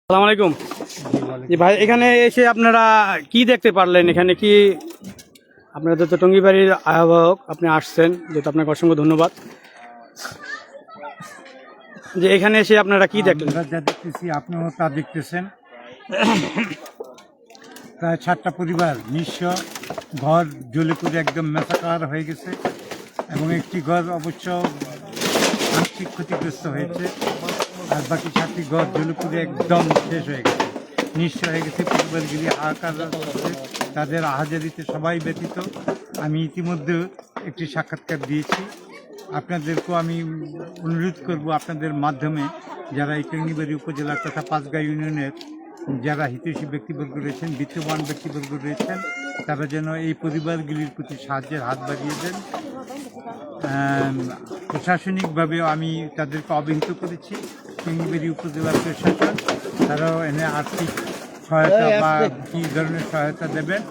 আসসালামু আলাইকুম। জি ভাই, এখানে এসে আপনারা কি দেখতে পারলেন? এখানে কি আপনাদের তো টঙ্গিবাড়ির আহ্বায়ক, আপনি আসছেন, যেহেতু আপনাকে অসংখ্য ধন্যবাদ। যে এখানে এসে আপনারা কি দেখলেন? আমরা যা দেখতেছি আপনিও তা দেখতেছেন। প্রায় 7টা পরিবার নিঃস্ব, ঘর জ্বলে পুড়ে একদম মেসাকার হয়ে গেছে এবং একটি ঘর অবশ্য আংশিক ক্ষতিগ্রস্ত হয়েছে, আর বাকি 7টি ঘর জ্বলে পুড়ে একদম শেষ হয়ে গেছে, নিঃস্ব হয়ে গেছে। পরিবারগুলি হাহাকার করছে, তাদের আহাজারিতে সবাই ব্যতীত। আমি ইতিমধ্যে একটি সাক্ষাৎকার দিয়েছি। আপনাদেরকেও আমি অনুরোধ করব, আপনাদের মাধ্যমে যারা এই টঙ্গিবাড়ি উপজেলার তথা পাঁচগাঁ ইউনিয়নের যারা হিতৈষী ব্যক্তিবর্গ রয়েছেন, বিত্তবান ব্যক্তিবর্গ রয়েছেন, তারা যেন এই পরিবারগুলির প্রতি সাহায্যের হাত বাড়িয়ে দেন। প্রশাসনিকভাবেও আমি তাদেরকে অবহিত করেছি, টঙ্গিবাড়ি উপজেলার প্রশাসন তারাও এনে আর্থিক সহায়তা বা কী ধরনের সহায়তা দেবেন।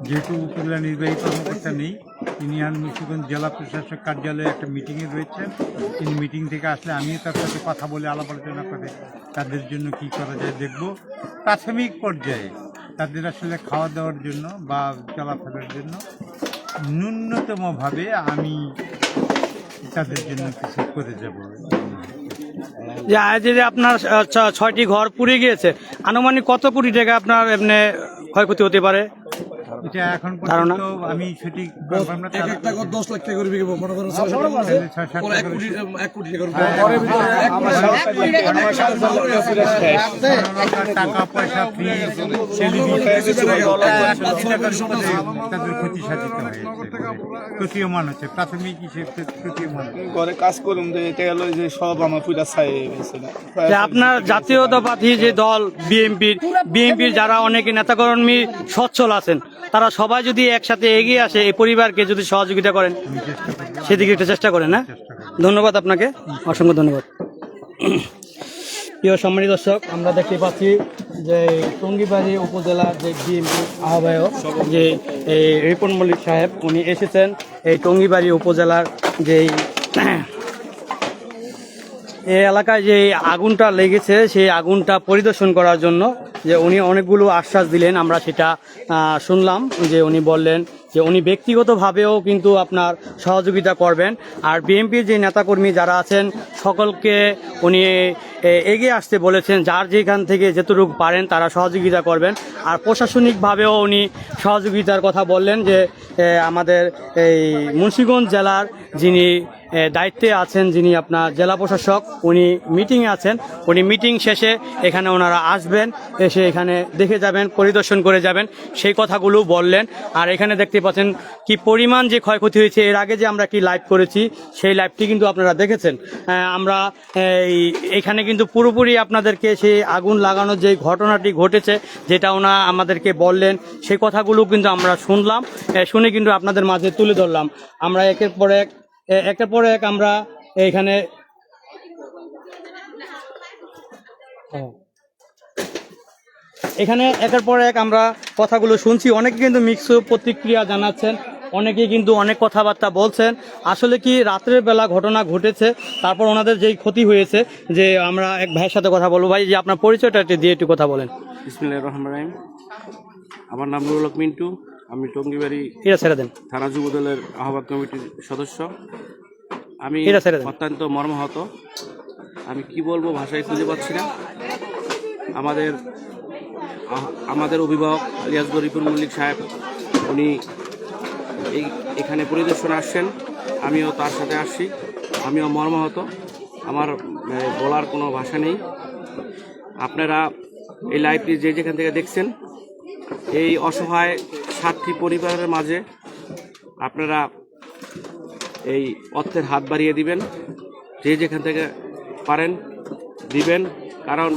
যেহেতু উপজেলা নির্বাহী কর্মকর্তা নেই, তিনি মুন্সিগঞ্জ জেলা প্রশাসক কার্যালয়ে একটা মিটিংয়ে রয়েছেন। তিনি মিটিং থেকে আসলে আমিও তার সাথে কথা বলে আলাপ আলোচনা করে তাদের জন্য কি করা যায় দেখব। প্রাথমিক পর্যায়ে তাদের আসলে খাওয়া দাওয়ার জন্য বা চলাফেরার জন্য ন্যূনতমভাবে আমি তাদের জন্য কিছু করে যাব। যে আজ যে আপনার 6টি ঘর পুড়ে গিয়েছে, আনুমানিক কত কোটি টাকা আপনার এমনি ক্ষয়ক্ষতি হতে পারে? এটা এখন পর্যন্ত আমি সঠিক একটা 10 লাখ টাকা করে বিক্রি মনে করেন, টাকা পয়সা ফ্রি তাদের ক্ষতি সাধিত হয়েছে, প্রতীয়মান হচ্ছে, প্রাথমিক হিসেবে প্রতীয়মান। ঘরে কাজ করুন যে এটা হলো যে সব আমার পুরা ছাই হয়ে গেছে না। যে আপনার জাতীয়তাবাদী যে দল বিএনপির যারা অনেকে নেতাকর্মী সচ্ছল আছেন, তারা সবাই যদি একসাথে এগিয়ে আসে, এই পরিবারকে যদি সহযোগিতা করেন, সেদিকে একটু চেষ্টা করেন। হ্যাঁ, ধন্যবাদ আপনাকে, অসংখ্য ধন্যবাদ। প্রিয় সম্মানিত দর্শক, আমরা দেখতে পাচ্ছি যে টঙ্গিবাড়ি উপজেলার যে বিএনপি আহ্বায়ক যে রিপন মল্লিক সাহেব, উনি এসেছেন এই টঙ্গিবাড়ি উপজেলার যেই এই এলাকায় যে আগুনটা লেগেছে সেই আগুনটা পরিদর্শন করার জন্য। যে উনি অনেকগুলো আশ্বাস দিলেন, আমরা সেটা শুনলাম। যে উনি বললেন যে উনি ব্যক্তিগতভাবেও কিন্তু আপনার সহযোগিতা করবেন, আর বিএনপির যে নেতাকর্মী যারা আছেন সকলকে উনি এগিয়ে আসতে বলেছেন, যার যেখান থেকে যতটুকু পারেন তারা সহযোগিতা করবেন। আর প্রশাসনিকভাবেও উনি সহযোগিতার কথা বললেন। যে আমাদের এই মুন্সিগঞ্জ জেলার যিনি দায়িত্বে আছেন, যিনি আপনার জেলা প্রশাসক, উনি মিটিংয়ে আছেন। উনি মিটিং শেষে এখানে ওনারা আসবেন, এসে এখানে দেখে যাবেন, পরিদর্শন করে যাবেন, সেই কথাগুলো বললেন। আর এখানে দেখতে পাচ্ছেন কি পরিমাণ যে ক্ষয়ক্ষতি হয়েছে। এর আগে যে আমরা কি লাইভ করেছি, সেই লাইভটি কিন্তু আপনারা দেখেছেন। আমরা এখানে কিন্তু পুরোপুরি আপনাদেরকে সেই আগুন লাগানোর যে ঘটনাটি ঘটেছে, যেটা ওনা আমাদেরকে বললেন, সেই কথাগুলো কিন্তু আমরা শুনলাম, শুনে কিন্তু আপনাদের মাঝে তুলে ধরলাম। আমরা একের পর এক আমরা এখানে একের পর এক আমরা কথাগুলো শুনছি। অনেকে কিন্তু মিক্স প্রতিক্রিয়া জানাচ্ছেন, অনেকে কিন্তু অনেক কথাবার্তা বলছেন। আসলে কি রাত্রের বেলা ঘটনা ঘটেছে, তারপর ওনাদের যেই ক্ষতি হয়েছে। যে আমরা এক ভাইয়ের সাথে কথা বলবো। ভাই, যে আপনার পরিচয়টা দিয়ে একটু কথা বলেন। বিসমিল্লাহির রহমানির রহিম। আমার নাম নুরুল হক মিন্টু। আমি টঙ্গিবাড়ি ছেড়ে দেন থানা যুব দলের আহ্বায়ক কমিটির সদস্য। আমি অত্যন্ত মর্মাহত। আমি কি বলবো, ভাষায় খুঁজে পাচ্ছি না। আমাদের অভিভাবক লিয়াজগর রিপন মল্লিক সাহেব, উনি এখানে পরিদর্শনে আসছেন, আমিও তার সাথে আসছি। আমিও মর্মাহত, আমার বলার কোনো ভাষা নেই। আপনারা এই লাইভটি যেখান থেকে দেখছেন, এই অসহায় 7টি পরিবারের মাঝে আপনারা এই অর্থের হাত বাড়িয়ে দিবেন, যেখান থেকে পারেন দিবেন। কারণ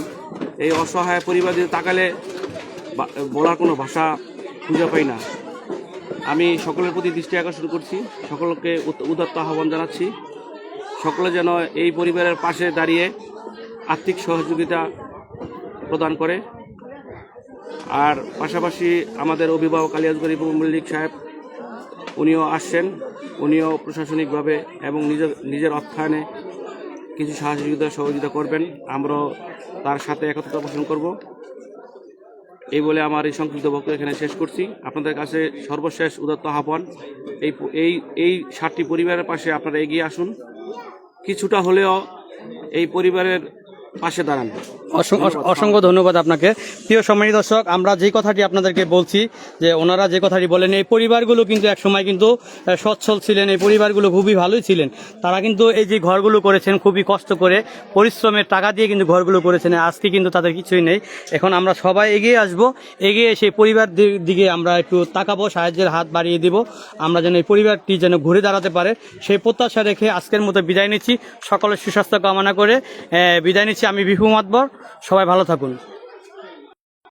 এই অসহায় পরিবার দিয়ে তাকালে বলার কোনো ভাষা খুঁজে পাই না। আমি সকলের প্রতি দৃষ্টি আকর্ষণ করছি, সকলকে উদাত্ত আহ্বান জানাচ্ছি, সকলে যেন এই পরিবারের পাশে দাঁড়িয়ে আর্থিক সহযোগিতা প্রদান করে। আর পাশাপাশি আমাদের অভিভাবক লিয়াজগর রিপন মল্লিক সাহেব, উনিও আসছেন, উনিও প্রশাসনিকভাবে এবং নিজের অর্থায়নে কিছু সহযোগিতা করবেন। আমরাও তার সাথে একত্রতা পোষণ করব। এই বলে আমার এই সংক্ষিপ্ত বক্তব্য এখানে শেষ করছি। আপনাদের কাছে সর্বশেষ উদাত্ত আহ্বান, এই এই 7টি পরিবারের পাশে আপনারা এগিয়ে আসুন, কিছুটা হলেও এই পরিবারের পাশে দাঁড়ান। অসংখ্য ধন্যবাদ আপনাকে। প্রিয় সম্মানিত দর্শক, আমরা যে কথাটি আপনাদেরকে বলছি যে ওনারা যে কথাটি বলেন, এই পরিবারগুলো কিন্তু একসময় কিন্তু সচ্ছল ছিলেন, এই পরিবারগুলো খুবই ভালোই ছিলেন। তারা কিন্তু এই যে ঘরগুলো করেছেন খুবই কষ্ট করে, পরিশ্রমের টাকা দিয়ে কিন্তু ঘরগুলো করেছেন। আজকে কিন্তু তাদের কিছুই নেই। এখন আমরা সবাই এগিয়ে আসব, এগিয়ে সেই পরিবার দিকে আমরা একটু তাকাবো, সাহায্যের হাত বাড়িয়ে দিব, আমরা যেন এই পরিবারটি যেন ঘুরে দাঁড়াতে পারে সেই প্রত্যাশা রেখে আজকের মতো বিদায় নিচ্ছি। সকলের সুস্বাস্থ্য কামনা করে বিদায় নিচ্ছি। আমি বিভু মাতবর, সবাই ভালো থাকুন।